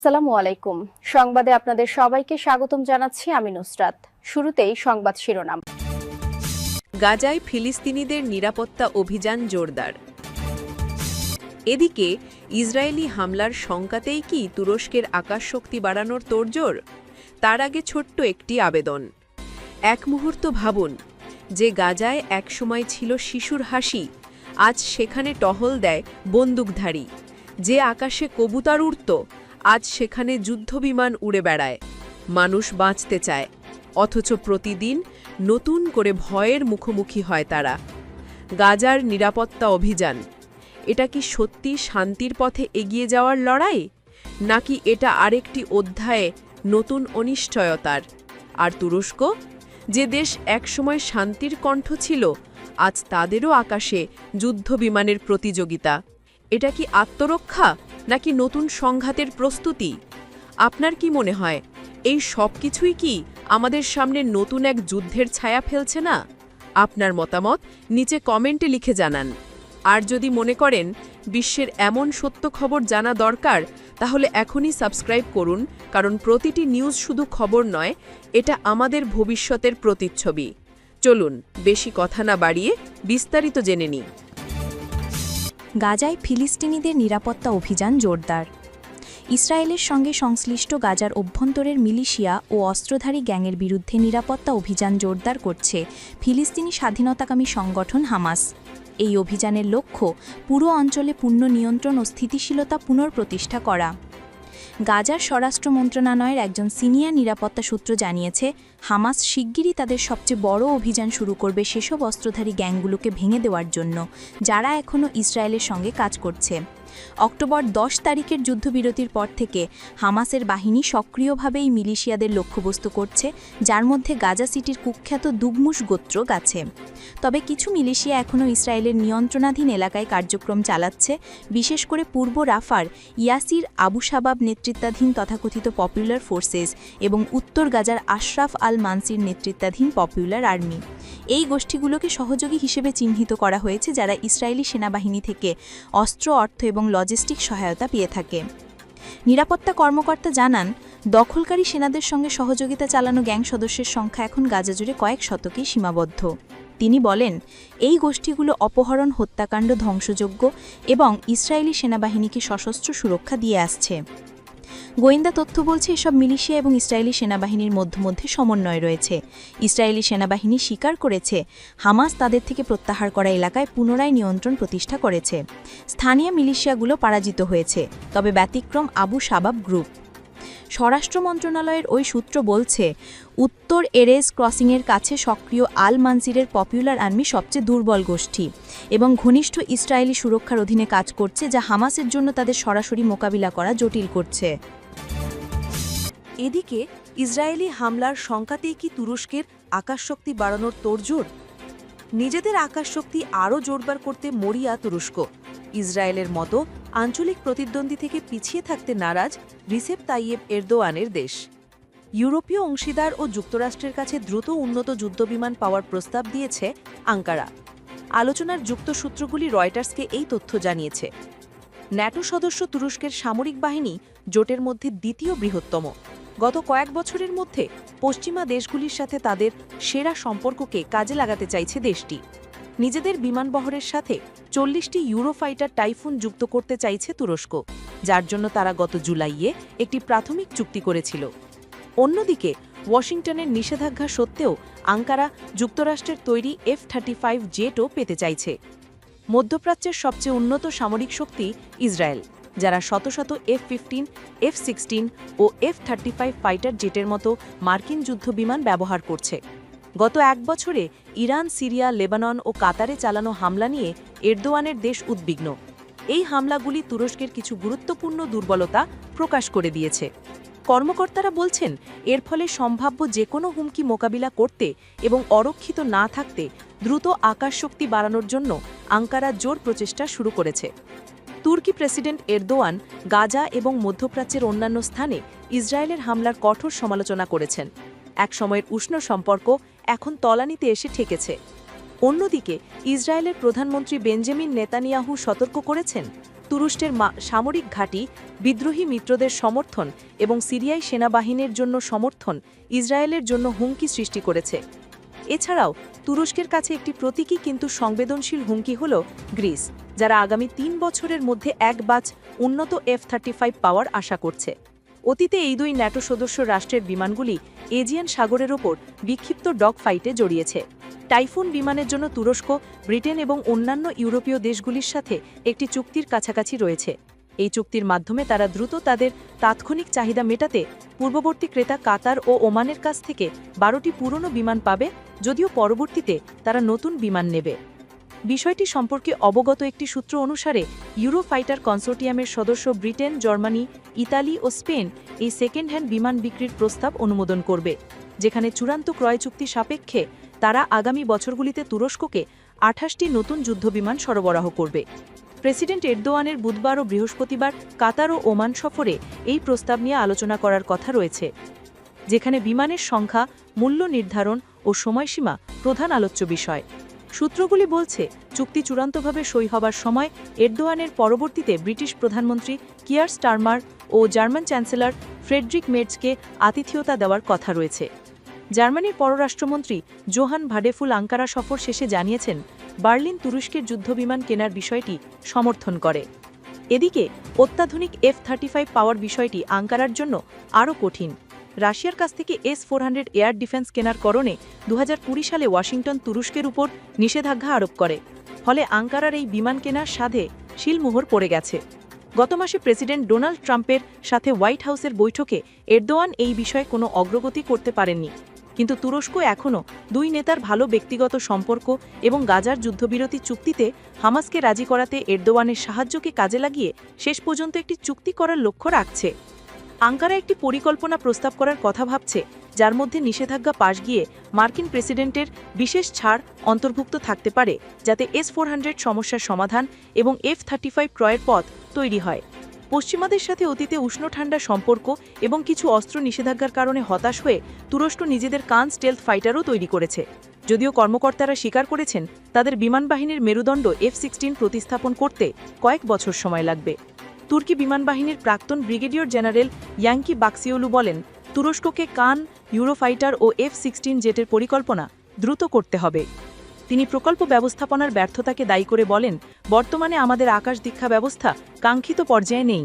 আসসালামু আলাইকুম। সংবাদে আপনাদের সবাইকে স্বাগতম জানাচ্ছি আমি নুসরাত। শুরুতেই সংবাদ শিরোনাম। গাজায় ফিলিস্তিনিদের নিরাপত্তা অভিযান জোরদার। এদিকে ইসরায়েলি হামলার শঙ্কাতেই কি তুরস্কের আকাশশক্তি বাড়ানোর তোড়জোড়? তার আগে ছোট্ট একটি আবেদন। এক মুহূর্ত ভাবুন, যে গাজায় একসময় ছিল শিশুর হাসি, আজ সেখানে টহল দেয় বন্দুকধারী। যে আকাশে কবুতর উড়ত, আজ সেখানে যুদ্ধবিমান উড়ে বেড়ায়। মানুষ বাঁচতে চায়, অথচ প্রতিদিন নতুন করে ভয়ের মুখোমুখি হয় তারা। গাজার নিরাপত্তা অভিযান, এটা কি সত্যি শান্তির পথে এগিয়ে যাওয়ার লড়াই, নাকি এটা আরেকটি অধ্যায়ে নতুন অনিশ্চয়তার? আর তুরস্ক, যে দেশ একসময় শান্তির কণ্ঠ ছিল, আজ তাদেরও আকাশে যুদ্ধবিমানের প্রতিযোগিতা। এটা কি আত্মরক্ষা নাকি নতুন সংঘাতের প্রস্তুতি? আপনার কি মনে হয়, এই সব কিছুই কি আমাদের সামনে নতুন এক যুদ্ধের ছায়া ফেলছে না? আপনার মতামত নিচে কমেন্টে লিখে জানান। আর যদি মনে করেন বিশ্বের এমন সত্য খবর জানা দরকার, তাহলে এখনই সাবস্ক্রাইব করুন, কারণ প্রতিটি নিউজ শুধু খবর নয়, এটা আমাদের ভবিষ্যতের প্রতিচ্ছবি। চলুন বেশি কথা না বাড়িয়ে বিস্তারিত জেনে নিই। গাজায় ফিলিস্তিনিদের নিরাপত্তা অভিযান জোরদার। ইসরায়েলের সঙ্গে সংশ্লিষ্ট গাজার অভ্যন্তরের মিলিশিয়া ও অস্ত্রধারী গ্যাংয়ের বিরুদ্ধে নিরাপত্তা অভিযান জোরদার করছে ফিলিস্তিনি স্বাধীনতাকামী সংগঠন হামাস। এই অভিযানের লক্ষ্য পুরো অঞ্চলে পূর্ণ নিয়ন্ত্রণ ও স্থিতিশীলতা পুনঃপ্রতিষ্ঠা করা। গাজার স্বরাষ্ট্র মন্ত্রণালয়ের একজন সিনিয়র নিরাপত্তা সূত্র জানিয়েছে, হামাস শিগগিরই তাদের সবচেয়ে বড় অভিযান শুরু করবে সেসব অস্ত্রধারী গ্যাংগুলোকে ভেঙে দেওয়ার জন্য, যারা এখনও ইসরায়েলের সঙ্গে কাজ করছে। অক্টোবর 10 তারিখের যুদ্ধবিরতির পর থেকে হামাসের বাহিনী সক্রিয়ভাবে এই মিলিশিয়াদের লক্ষ্যবস্তু করছে, যার মধ্যে গাজা সিটির কুখ্যাত দুগমুশ গোত্র আছে। তবে কিছু মিলিশিয়া এখনও ইসরায়েলের নিয়ন্ত্রণাধীন এলাকায় কার্যক্রম চালাচ্ছে, বিশেষ করে পূর্ব রাফার ইয়াসির আবু শাবাব নেতৃত্বাধীন তথাকথিত পপুলার ফোর্সেস এবং উত্তর গাজার আশরাফ আল মানসির নেতৃত্বাধীন পপুলার আর্মি। এই গোষ্ঠীগুলোকে সহযোগী হিসেবে চিহ্নিত করা হয়েছে, যারা ইসরায়েলি সেনাবাহিনী থেকে অস্ত্র, অর্থ এবং লজিস্টিক সহায়তা পেয়ে থাকে। নিরাপত্তা কর্মকর্তা জানান, দখলকারী সেনাদের সঙ্গে সহযোগিতা চালানো গ্যাং সদস্যের সংখ্যা এখন গাজা জুড়ে কয়েক শতকেই সীমাবদ্ধ। তিনি বলেন, এই গোষ্ঠীগুলো অপহরণ, হত্যাকাণ্ড, ধ্বংসযজ্ঞ এবং ইসরায়েলি সেনাবাহিনীকে সশস্ত্র সুরক্ষা দিয়ে আসছে। গোয়েন্দা তথ্য বলছে, এসব মিলিশিয়া এবং ইসরায়েলি সেনাবাহিনীর মধ্যে সমন্বয় রয়েছে। ইসরায়েলি সেনাবাহিনী স্বীকার করেছে, হামাস তাদের থেকে প্রত্যাহার করা এলাকায় পুনরায় নিয়ন্ত্রণ প্রতিষ্ঠা করেছে। স্থানীয় মিলিশিয়াগুলো পরাজিত হয়েছে, তবে ব্যতিক্রম আবু শাবাব গ্রুপ। স্বরাষ্ট্র মন্ত্রণালয়ের ওই সূত্র বলছে, উত্তর এরেজ ক্রসিংয়ের কাছে সক্রিয় আল মানসিরের পপুলার আর্মি সবচেয়ে দুর্বল গোষ্ঠী এবং ঘনিষ্ঠ ইসরায়েলি সুরক্ষার অধীনে কাজ করছে, যা হামাসের জন্য তাদের সরাসরি মোকাবিলা করা জটিল করছে। এদিকে ইসরায়েলি হামলার শঙ্কাতেই কি তুরস্কের আকাশশক্তি বাড়ানোর তোড়জোড়? নিজেদের আকাশশক্তি আরও জোরদার করতে মরিয়া তুরস্ক। ইসরায়েলের মতো আঞ্চলিক প্রতিদ্বন্দ্বী থেকে পিছিয়ে থাকতে নারাজ রিসেপ তাইয়েব এরদোয়ানের দেশ। ইউরোপীয় অংশীদার ও যুক্তরাষ্ট্রের কাছে দ্রুত উন্নত যুদ্ধবিমান পাওয়ার প্রস্তাব দিয়েছে আঙ্কারা। আলোচনার যুক্ত সূত্রগুলি রয়টার্সকে এই তথ্য জানিয়েছে। ন্যাটো সদস্য তুরস্কের সামরিক বাহিনী জোটের মধ্যে দ্বিতীয় বৃহত্তম। গত কয়েক বছরের মধ্যে পশ্চিমা দেশগুলির সাথে তাদের সেরা সম্পর্ককে কাজে লাগাতে চাইছে দেশটি। নিজেদের বিমানবহরের সাথে 40টি ইউরোফাইটার টাইফুন যুক্ত করতে চাইছে তুরস্ক, যার জন্য তারা গত জুলাইয়ে একটি প্রাথমিক চুক্তি করেছিল। অন্যদিকে ওয়াশিংটনের নিষেধাজ্ঞা সত্ত্বেও আঙ্কারা যুক্তরাষ্ট্রের তৈরি F-35 জেটও পেতে চাইছে। মধ্যপ্রাচ্যের সবচেয়ে উন্নত সামরিক শক্তি ইসরায়েল, যারা শত শত F-15, F-16 ও F-35 ফাইটার জেটের মতো মার্কিন যুদ্ধবিমান ব্যবহার করছে। গত এক বছরে ইরান, সিরিয়া, লেবানন ও কাতারে চালানো হামলা নিয়ে এরদোয়ানের দেশ উদ্বিগ্ন। এই হামলাগুলি তুরস্কের কিছু গুরুত্বপূর্ণ দুর্বলতা প্রকাশ করে দিয়েছে। কর্মকর্তারা বলছেন, এর ফলে সম্ভাব্য যে কোনো হুমকি মোকাবিলা করতে এবং অরক্ষিত না থাকতে দ্রুত আকাশশক্তি বাড়ানোর জন্য আঙ্কারা জোর প্রচেষ্টা শুরু করেছে। তুর্কি প্রেসিডেন্ট এরদোয়ান গাজা এবং মধ্যপ্রাচ্যের অন্যান্য স্থানে ইসরায়েলের হামলার কঠোর সমালোচনা করেছেন। এক সময়ের উষ্ণ সম্পর্ক এখন তলানিতে এসে ঠেকেছে। অন্যদিকে ইসরায়েলের প্রধানমন্ত্রী বেঞ্জামিন নেতানিয়াহু সতর্ক করেছেন, তুরস্কের সামরিক ঘাঁটি, বিদ্রোহী মিত্রদের সমর্থন এবং সিরিয়ায় সেনাবাহিনীর জন্য সমর্থন ইসরায়েলের জন্য হুমকি সৃষ্টি করেছে। এছাড়াও তুরস্কের কাছে একটি প্রতীকী কিন্তু সংবেদনশীল হুমকি হল গ্রিস, যারা আগামী 3 বছরের মধ্যে এক ব্যাচ উন্নত F-35 পাওয়ার আশা করছে। অতীতে এই দুই ন্যাটো সদস্য রাষ্ট্রের বিমানগুলি এজিয়ান সাগরের ওপর বিক্ষিপ্ত ডগ ফাইটে জড়িয়েছে। টাইফুন বিমানের জন্য তুরস্ক, ব্রিটেন এবং অন্যান্য ইউরোপীয় দেশগুলির সাথে একটি চুক্তির কাছাকাছি রয়েছে। এই চুক্তির মাধ্যমে তারা দ্রুত তাদের তাৎক্ষণিক চাহিদা মেটাতে পূর্ববর্তী ক্রেতা কাতার ও ওমানের কাছ থেকে 12টি পুরনো বিমান পাবে, যদিও পরবর্তীতে তারা নতুন বিমান নেবে। বিষয়টি সম্পর্কে অবগত একটি সূত্র অনুসারে ইউরোফাইটার কনসোর্টিয়ামের সদস্য ব্রিটেন, জার্মানি, ইতালি ও স্পেন এই সেকেন্ড হ্যান্ড বিমান বিক্রির প্রস্তাব অনুমোদন করবে, যেখানে চূড়ান্ত ক্রয় চুক্তি সাপেক্ষে তারা আগামী বছরগুলিতে তুরস্ককে 28টি নতুন যুদ্ধবিমান সরবরাহ করবে। প্রেসিডেন্ট এরদোয়ানের বুধবার ও বৃহস্পতিবার কাতার ও ওমান সফরে এই প্রস্তাব নিয়ে আলোচনা করার কথা রয়েছে, যেখানে বিমানের সংখ্যা, মূল্য নির্ধারণ ও সময়সীমা প্রধান আলোচ্য বিষয়। সূত্রগুলি বলছে, চুক্তি চূড়ান্তভাবে সই হবার সময় এরদোয়ানের পরবর্তীতে ব্রিটিশ প্রধানমন্ত্রী কিয়ার স্টারমার ও জার্মান চ্যান্সেলর ফ্রেডরিক মের্জকে আতিথেয়তা দেওয়ার কথা রয়েছে। জার্মানির পররাষ্ট্রমন্ত্রী জোহান ভাডেফুল আঙ্কারা সফর শেষে জানিয়েছেন, বার্লিন তুরস্কের যুদ্ধবিমান কেনার বিষয়টি সমর্থন করে। এদিকে অত্যাধুনিক F-35 পাওয়ার বিষয়টি আঙ্কারার জন্য আরও কঠিন। রাশিয়ার কাছ থেকে S-400 এয়ার ডিফেন্স কেনার কারণে 2020 সালে ওয়াশিংটন তুরস্কের উপর নিষেধাজ্ঞা আরোপ করে, ফলে আঙ্কারার এই বিমান কেনার সাধে শিলমোহর পড়ে গেছে। গত মাসে প্রেসিডেন্ট ডোনাল্ড ট্রাম্পের সাথে হোয়াইট হাউসের বৈঠকে এরদোয়ান এই বিষয়ে কোনো অগ্রগতি করতে পারেননি, কিন্তু তুরস্ক এখনও দুই নেতার ভালো ব্যক্তিগত সম্পর্ক এবং গাজার যুদ্ধবিরতি চুক্তিতে হামাসকে রাজি করাতে এরদোয়ানের সাহায্যকে কাজে লাগিয়ে শেষ পর্যন্ত একটি চুক্তি করার লক্ষ্য রাখছে। আঙ্কারা একটি পরিকল্পনা প্রস্তাব করার কথা ভাবছে, যার মধ্যে নিষেধাজ্ঞা পাশ গিয়ে মার্কিন প্রেসিডেন্টের বিশেষ ছাড় অন্তর্ভুক্ত থাকতে পারে, যাতে S-400 সমস্যার সমাধান এবং F-35 ক্রয়ের পথ তৈরি হয়। পশ্চিমাদের সাথে অতীতে উষ্ণ ঠান্ডা সম্পর্ক এবং কিছু অস্ত্র নিষেধাজ্ঞার কারণে হতাশ হয়ে তুরস্ক নিজেদের কান স্টেলথ ফাইটারও তৈরি করেছে, যদিও কর্মকর্তারা স্বীকার করেছেন তাদের বিমানবাহিনীর মেরুদণ্ড F-16 প্রতিস্থাপন করতে কয়েক বছর সময় লাগবে। তুর্কি বিমানবাহিনীর প্রাক্তন ব্রিগেডিয়ার জেনারেল ইয়াঙ্কি বাক্সিওলু বলেন, তুরস্ককে কান, ইউরোফাইটার ও F-16 জেটের পরিকল্পনা দ্রুত করতে হবে। তিনি প্রকল্প ব্যবস্থাপনার ব্যর্থতাকে দায়ী করে বলেন, বর্তমানে আমাদের আকাশ দীক্ষা ব্যবস্থা কাঙ্ক্ষিত পর্যায়ে নেই।